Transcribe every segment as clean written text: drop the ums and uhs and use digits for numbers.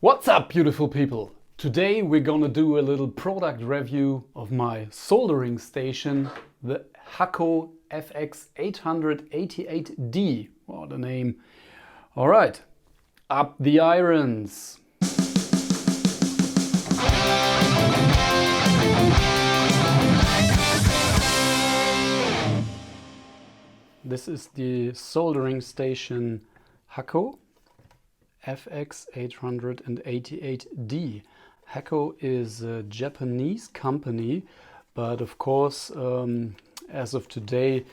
What's up, beautiful people? Today we're gonna do a little product review of my soldering station, the Hakko FX-888D. What a name. Alright, up the irons. This is the soldering station Hakko FX-888D. Hakko is a Japanese company, but of course, as of today,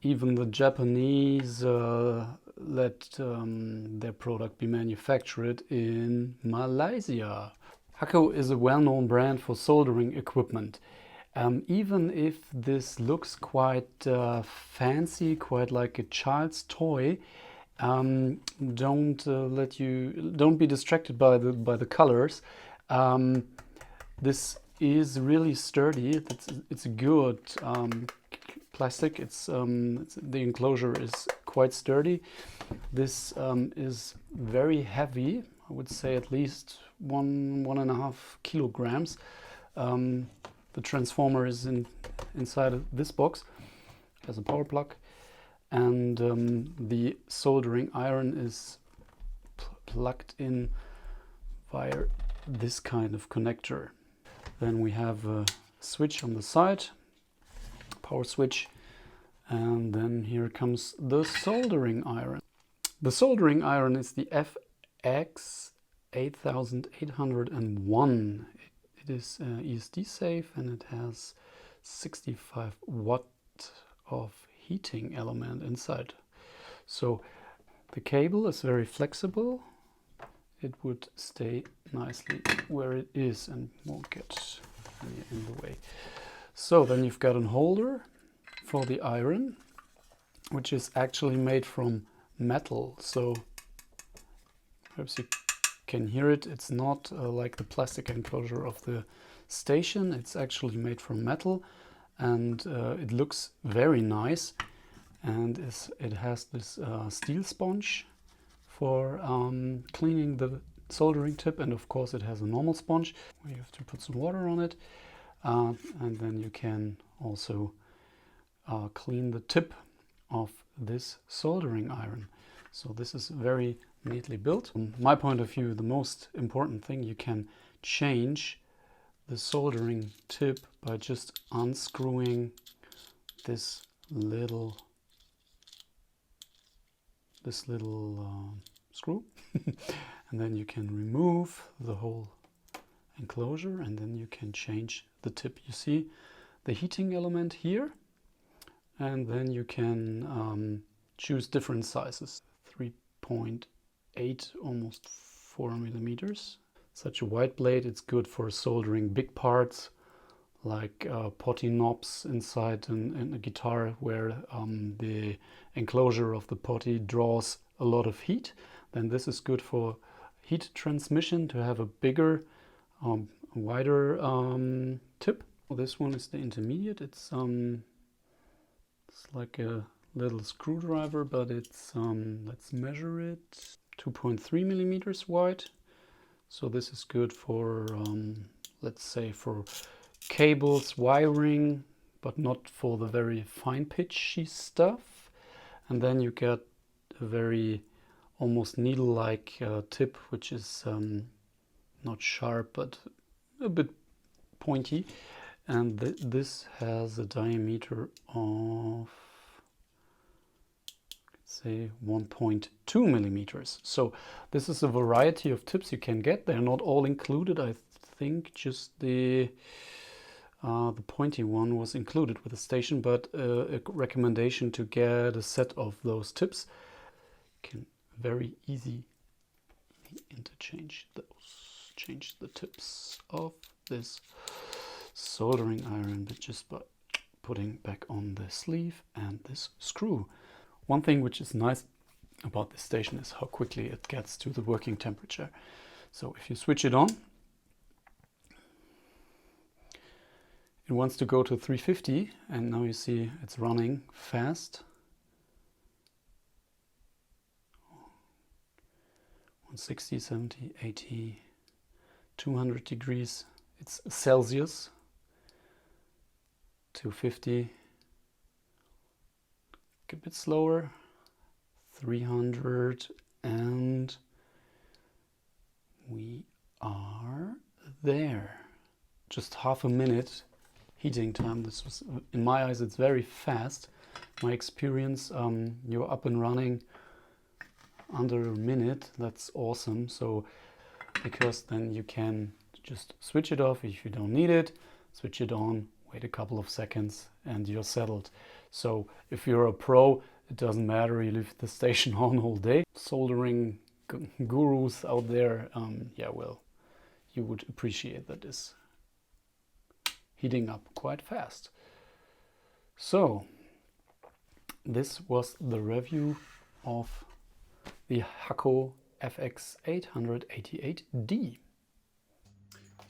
even the Japanese let their product be manufactured in Malaysia. Hakko is a well-known brand for soldering equipment. Even if this looks quite fancy, quite like a child's toy, don't be distracted by the colors. This is really sturdy. It's a good plastic. The enclosure is quite sturdy. This is very heavy. I would say at least 1.5 kilograms. The transformer is inside of this box. It has a power plug. And the soldering iron is plugged in via this kind of connector. Then we have a switch on the side, power switch, and then here comes the soldering iron. The soldering iron is the FX-8801. It is ESD safe and it has 65 watt of heating element inside. So the cable is very flexible. It would stay nicely where it is and won't get any in the way. So then you've got a holder for the iron, which is actually made from metal. So perhaps you can hear it. It's not like the plastic enclosure of the station. It's actually made from metal. And it looks very nice, and it has this steel sponge for cleaning the soldering tip, and of course it has a normal sponge where you have to put some water on it, and then you can also clean the tip of this soldering iron. So this is very neatly built. From my point of view, the most important thing, you can change the soldering tip by just unscrewing this little screw and then you can remove the whole enclosure and then you can change the tip. You see the heating element here, and then you can choose different sizes, 3.8 almost 4 millimeters. Such a wide blade, it's good for soldering big parts like potty knobs inside in a guitar where the enclosure of the potty draws a lot of heat. Then this is good for heat transmission, to have a bigger, wider tip. This one is the intermediate. It's like a little screwdriver, but it's, let's measure it, 2.3 millimeters wide. So this is good for, let's say, for cables, wiring, but not for the very fine pitchy stuff. And then you get a very almost needle-like tip, which is not sharp, but a bit pointy. And this has a diameter of, say, 1.2 millimeters. So this is a variety of tips you can get. They're not all included. I think just the pointy one was included with the station, but a recommendation to get a set of those tips. You can very easily interchange those, change the tips of this soldering iron, but just by putting back on the sleeve and this screw. One thing which is nice about this station is how quickly it gets to the working temperature. So if you switch it on, it wants to go to 350, and now you see it's running fast. 60, 70, 80, 200 degrees. It's Celsius. 250. A bit slower. 300, and we are there. Just half a minute heating time. This was, in my eyes, it's very fast. My experience, you're up and running under a minute. That's awesome. So because then you can just switch it off if you don't need it, switch it on, wait a couple of seconds, and you're settled. So if you're a pro, it doesn't matter, you leave the station on all day. Soldering gurus out there, yeah, well, you would appreciate that is heating up quite fast. So this was the review of the Hakko FX-888D.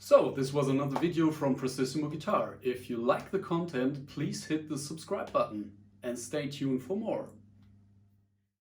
So this was another video from Prestissimo Guitar. If you like the content, please hit the subscribe button and stay tuned for more.